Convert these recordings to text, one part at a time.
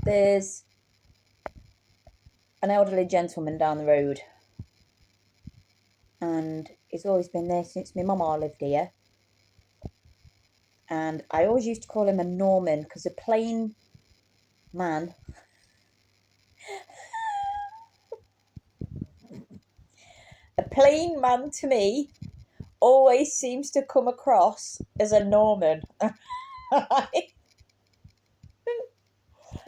There's an elderly gentleman down the road, and he's always been there since my mama lived here. And I always used to call him a Norman, because a plain man to me always seems to come across as a Norman.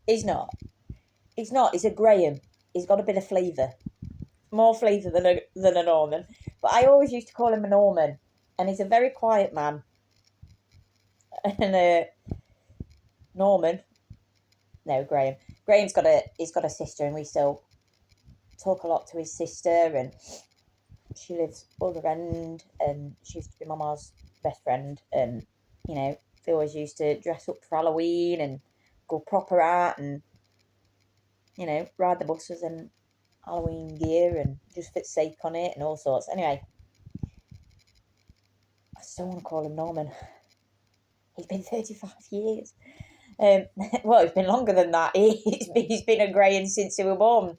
He's not. He's a Graham. He's got a bit of flavour. More flavour than a Norman. But I always used to call him a Norman. And he's a very quiet man. And Norman. No, Graham. Graham's got a sister, and we still talk a lot to his sister, and she lives other end, and she used to be Mama's best friend, and they always used to dress up for Halloween and go proper out and ride the buses in Halloween gear and just fit sake on it and all sorts. Anyway, I still want to call him Norman. He's been 35 years. Well, it's been longer than that. He's been a Graham since he was born,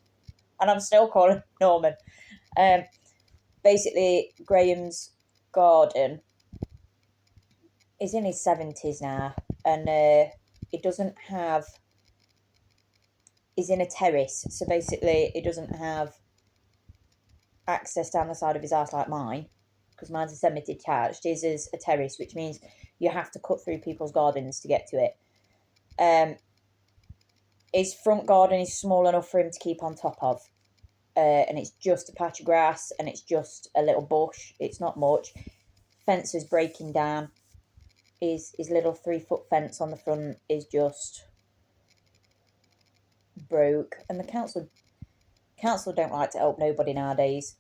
and I'm still calling him Norman. Basically, Graham's garden is in his 70s now, and it doesn't have... He's in a terrace, so basically it doesn't have access down the side of his house like mine, because mine's a semi-detached. His is a terrace, which means you have to cut through people's gardens to get to it. His front garden is small enough for him to keep on top of, and it's just a patch of grass, and it's just a little bush. It's not much. Fence is breaking down. His little 3-foot fence on the front is just broke, and the council don't like to help nobody nowadays,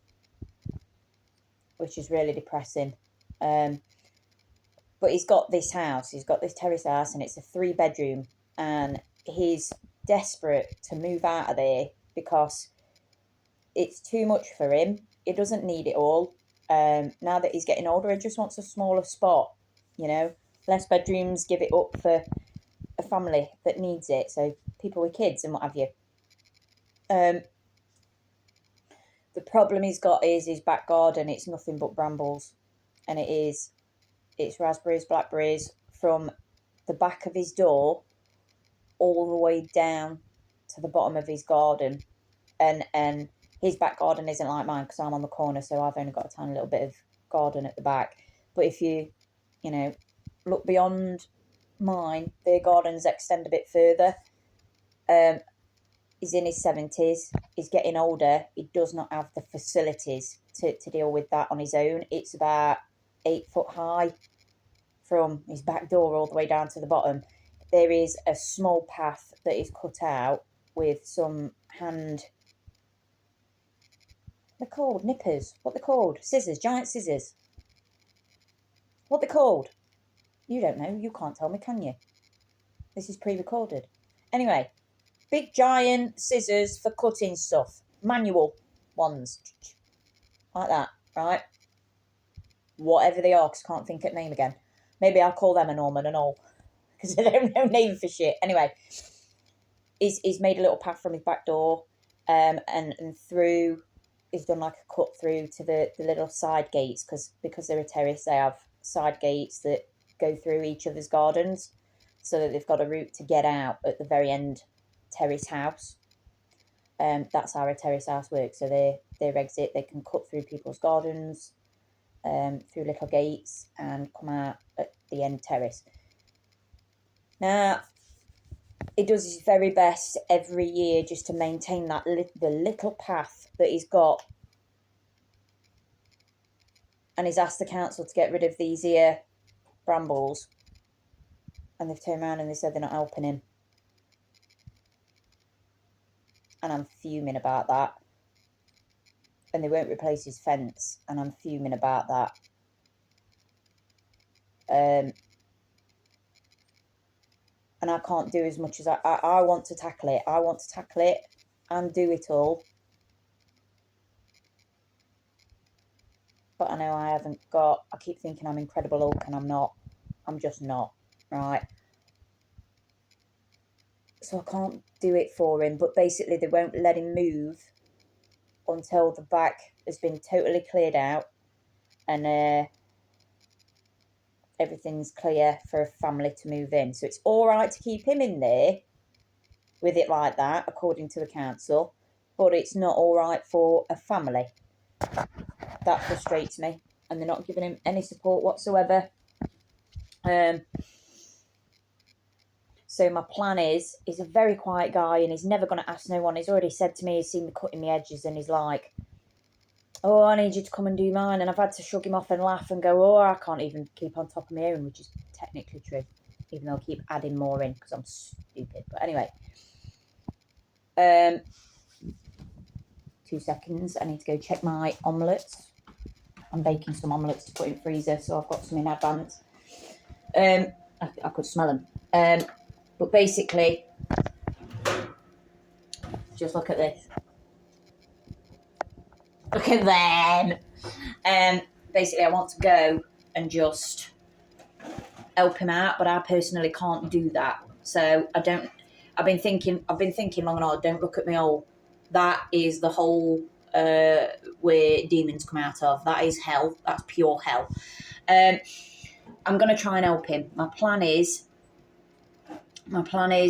which is really depressing. But he's got this terrace house, and it's a 3-bedroom, and he's desperate to move out of there because it's too much for him. He doesn't need it all. Now that he's getting older, he just wants a smaller spot, less bedrooms, give it up for a family that needs it, so people with kids and what have you. The problem he's got is his back garden. It's nothing but brambles, and it's raspberries, blackberries from the back of his door all the way down to the bottom of his garden. And his back garden isn't like mine, because I'm on the corner, so I've only got a tiny little bit of garden at the back. But if you look beyond mine, their gardens extend a bit further. He's in his 70s. He's getting older. He does not have the facilities to deal with that on his own. It's about 8 foot high from his back door all the way down to the bottom. There is a small path that is cut out with some hand... They're called nippers. What they're called? Scissors. Giant scissors. What they're called? You don't know. You can't tell me, can you? This is pre-recorded. Anyway, big giant scissors for cutting stuff. Manual ones. Like that, right? Whatever they are, because I can't think of the name again. Maybe I'll call them a Norman and all, because I don't know name for shit. Anyway, he's made a little path from his back door, and through... He's done like a cut through to the little side gates, because they're a terrace, they have side gates that go through each other's gardens, so that they've got a route to get out at the very end terrace house. That's how a terrace house works. So their exit, they can cut through people's gardens, through little gates, and come out at the end terrace. Now, he does his very best every year just to maintain that the little path that he's got. And he's asked the council to get rid of these here brambles. And they've turned around and they said they're not helping him. And I'm fuming about that. And they won't replace his fence. And I'm fuming about that. And I can't do as much as I want to tackle it. I want to tackle it and do it all. But I know I haven't got... I keep thinking I'm Incredible Hulk, and I'm not. I'm just not. Right? so I can't do it for him. But basically they won't let him move until the back has been totally cleared out and everything's clear for a family to move in. So it's all right to keep him in there with it like that, according to the council, but it's not all right for a family. That frustrates me, and they're not giving him any support whatsoever. So my plan is, he's a very quiet guy and he's never going to ask no one. He's already said to me, he's seen me cutting the edges and he's like, oh, I need you to come and do mine. And I've had to shrug him off and laugh and go, oh, I can't even keep on top of my own, which is technically true, even though I keep adding more in because I'm stupid. But anyway, 2 seconds. I need to go check my omelettes. I'm baking some omelettes to put in the freezer, so I've got some in advance. I could smell them. But basically, just look at this. Look at them. Basically, I want to go and just help him out, but I personally can't do that. So I don't. I've been thinking long and hard. Don't look at me hole. That is the hole where demons come out of. That is hell. That's pure hell. I'm gonna try and help him. My plan is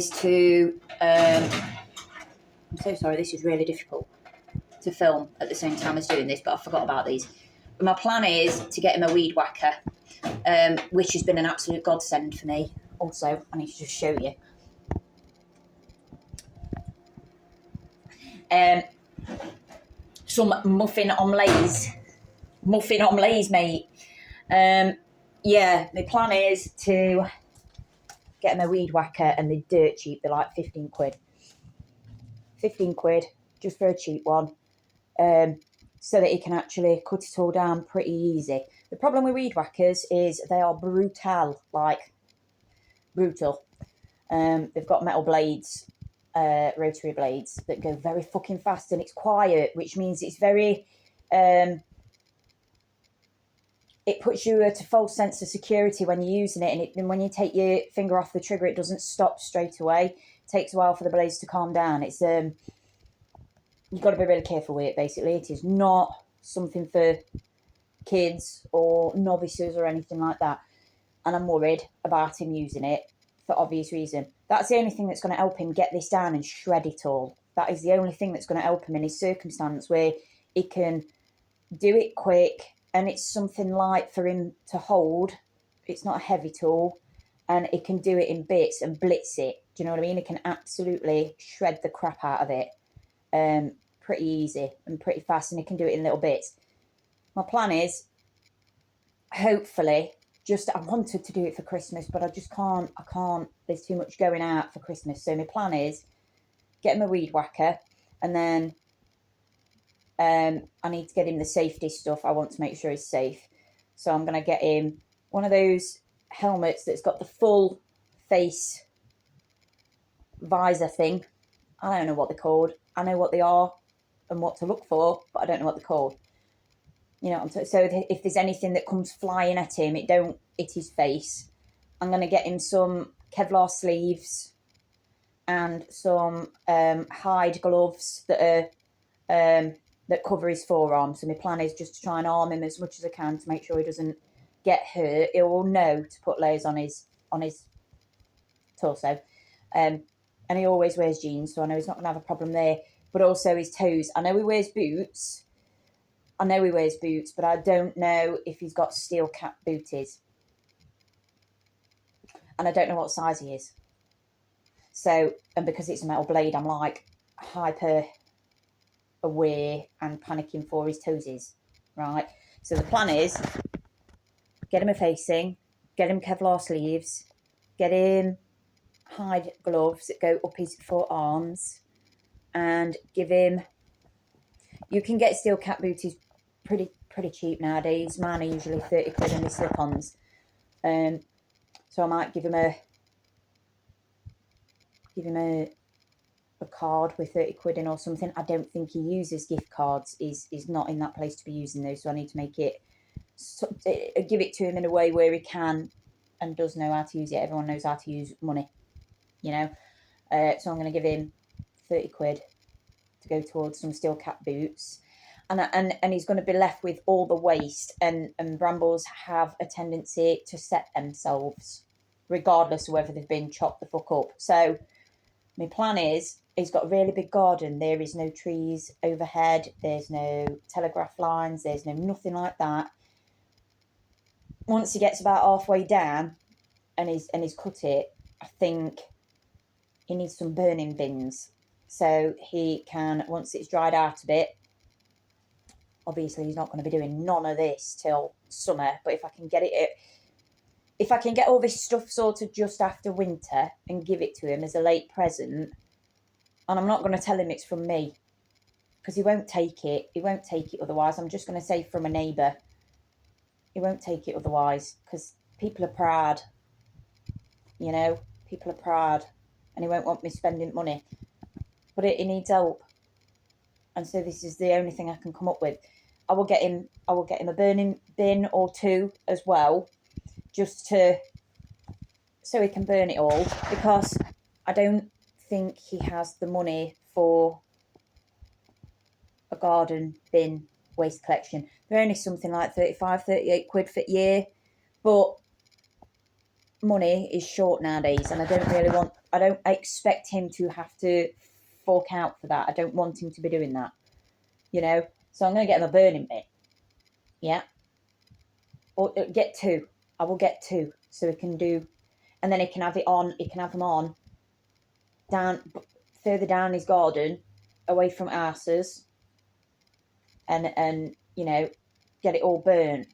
to. I'm so sorry. This is really difficult to film at the same time as doing this, but I forgot about these. But my plan is to get him a weed whacker, which has been an absolute godsend for me. Also, I need to just show you. Some muffin omelettes, mate. Yeah, my plan is to get him a weed whacker, and they're dirt cheap. They're like 15 quid. 15 quid, just for a cheap one. So that he can actually cut it all down pretty easy. The problem with weed whackers is they are brutal, like brutal. They've got metal blades, rotary blades that go very fucking fast, and it's quiet, which means it's very, it puts you at a false sense of security when you're using it, and when you take your finger off the trigger, it doesn't stop straight away. It takes a while for the blades to calm down. It's you've got to be really careful with it, basically. It is not something for kids or novices or anything like that. And I'm worried about him using it for obvious reason. That's the only thing that's going to help him get this down and shred it all. That is the only thing that's going to help him in his circumstance, where he can do it quick and it's something light for him to hold. It's not a heavy tool, and he can do it in bits and blitz it. Do you know what I mean? He can absolutely shred the crap out of it. Pretty easy and pretty fast, and he can do it in little bits. My plan is, hopefully, I wanted to do it for Christmas, but I just can't. There's too much going out for Christmas. So my plan is get him a weed whacker, and then I need to get him the safety stuff. I want to make sure he's safe. So I'm going to get him one of those helmets that's got the full face visor thing. I don't know what they're called. I know what they are and what to look for, but I don't know what they're called. You know, so if there's anything that comes flying at him, it don't hit his face. I'm going to get him some Kevlar sleeves and some hide gloves that are that cover his forearm. So my plan is just to try and arm him as much as I can to make sure he doesn't get hurt. He will know to put layers on his torso. And he always wears jeans, so I know he's not going to have a problem there. But also his toes. I know he wears boots, but I don't know if he's got steel cap booties. And I don't know what size he is. So, and because it's a metal blade, I'm like hyper aware and panicking for his toesies, right? So the plan is, get him a facing, get him Kevlar sleeves, get him hide gloves that go up his forearms, and give him, you can get steel cap booties pretty cheap nowadays. Mine are usually 30 quid and they slip-ons. So I might give him a card with 30 quid in or something. I don't think he uses gift cards. He's not in that place to be using those, so I need to make it, give it to him in a way where he can and does know how to use it. Everyone knows how to use money, you know. So I'm going to give him 30 quid to go towards some steel cap boots. And he's going to be left with all the waste. And brambles have a tendency to set themselves, regardless of whether they've been chopped the fuck up. So my plan is, he's got a really big garden. There is no trees overhead. There's no telegraph lines. There's no nothing like that. Once he gets about halfway down and he's cut it, I think he needs some burning bins. So he can, once it's dried out a bit, obviously he's not going to be doing none of this till summer, but if I can get all this stuff sorted just after winter and give it to him as a late present, and I'm not going to tell him it's from me, because he won't take it. He won't take it otherwise. I'm just going to say from a neighbour. He won't take it otherwise, because people are proud. You know, people are proud, and he won't want me spending money. But he needs help, and so this is the only thing I can come up with. I will get him a burning bin or two as well, just so he can burn it all, because I don't think he has the money for a garden bin waste collection. They're only something like 35, 38 quid for a year, but money is short nowadays, and I don't expect him to have to fork out for that. I don't want him to be doing that, you know. So I'm going to get him a burning bin, yeah, or get two. I will get two, so he can do, and then he can have them on down further down his garden, away from arses, and you know, get it all burnt.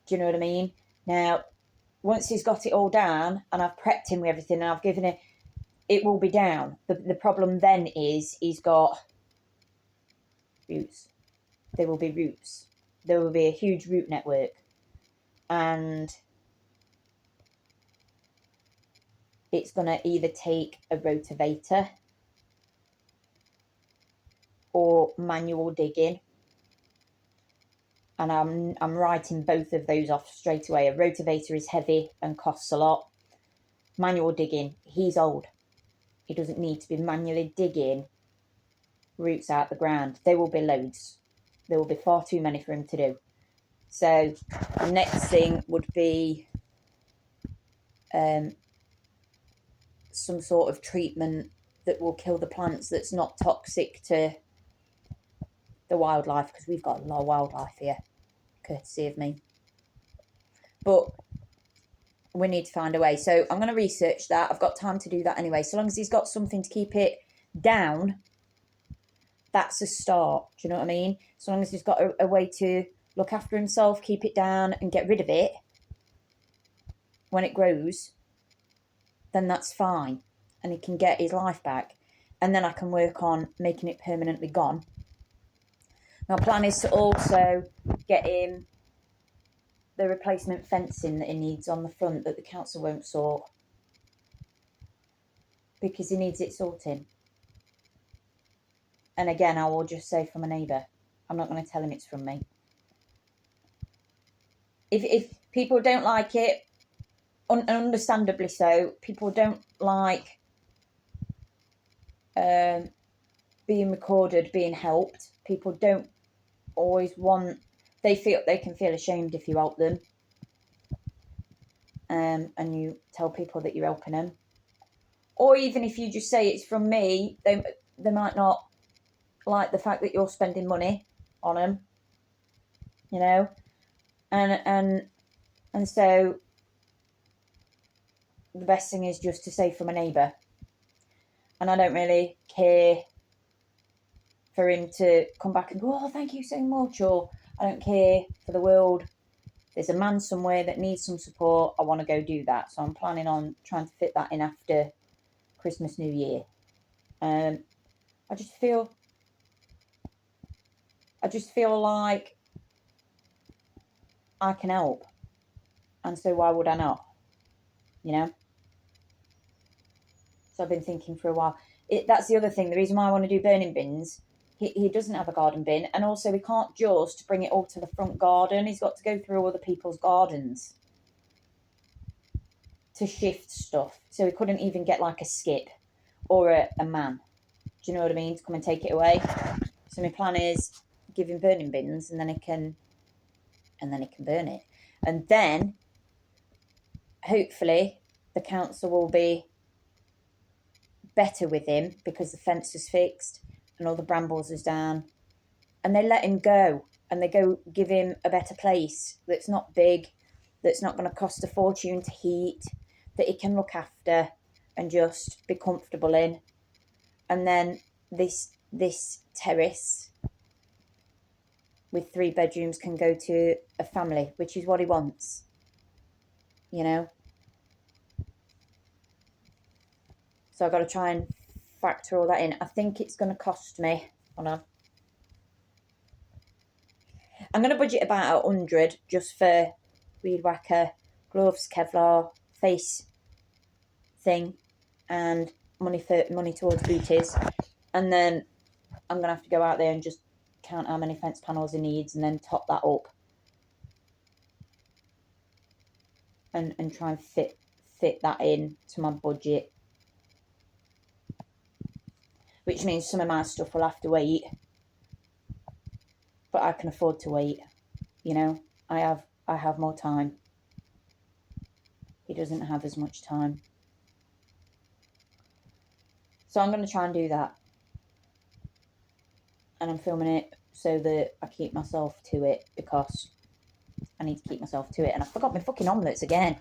Do you know what I mean? Now, once he's got it all down and I've prepped him with everything and I've given it will be down. The problem then is he's got roots. There will be roots. There will be a huge root network. And it's going to either take a rotavator or manual digging. And I'm writing both of those off straight away. A rotavator is heavy and costs a lot. Manual digging, he's old. He doesn't need to be manually digging roots out the ground. There will be loads. There will be far too many for him to do. So the next thing would be some sort of treatment that will kill the plants that's not toxic to the wildlife, because we've got a lot of wildlife here, courtesy of me. But we need to find a way. So I'm going to research that. I've got time to do that anyway. So long as he's got something to keep it down, that's a start. Do you know what I mean? So long as he's got a way to look after himself, keep it down and get rid of it when it grows, then that's fine. And he can get his life back. And then I can work on making it permanently gone. My plan is to also get him the replacement fencing that he needs on the front that the council won't sort, because he needs it sorting. And again, I will just say from a neighbour. I'm not going to tell him it's from me. If people don't like it, understandably so, people don't like being recorded, being helped. People don't always want, they can feel ashamed if you help them, and you tell people that you're helping them. Or even if you just say it's from me, they might not like the fact that you're spending money on them, you know. And so the best thing is just to say from a neighbour. And I don't really care for him to come back and go, oh, thank you so much, or I don't care for the world. There's a man somewhere that needs some support. I want to go do that. So I'm planning on trying to fit that in after Christmas, New Year. I just feel like I can help. And so why would I not? You know? So I've been thinking for a while. That's the other thing. The reason why I want to do burning bins, he doesn't have a garden bin. And also he can't just bring it all to the front garden. He's got to go through other people's gardens to shift stuff. So he couldn't even get like a skip. or a man. Do you know what I mean? To come and take it away. So my plan is give him burning bins, and then he can burn it, and then hopefully the council will be better with him because the fence is fixed and all the brambles is down, and they let him go, and they go give him a better place that's not big, that's not going to cost a fortune to heat, that he can look after and just be comfortable in. And then this terrace with 3 bedrooms can go to a family, which is what he wants, you know. So I've got to try and factor all that in. I think it's going to cost me, hold on, I'm going to budget about 100 just for weed whacker, gloves, Kevlar, face thing, and money towards booties. And then I'm going to have to go out there and just count how many fence panels he needs and then top that up. And try and fit that in to my budget. Which means some of my stuff will have to wait. But I can afford to wait. You know, I have more time. He doesn't have as much time. So I'm going to try and do that. And I'm filming it so that I keep myself to it, because I need to keep myself to it. And I forgot my fucking omelettes again.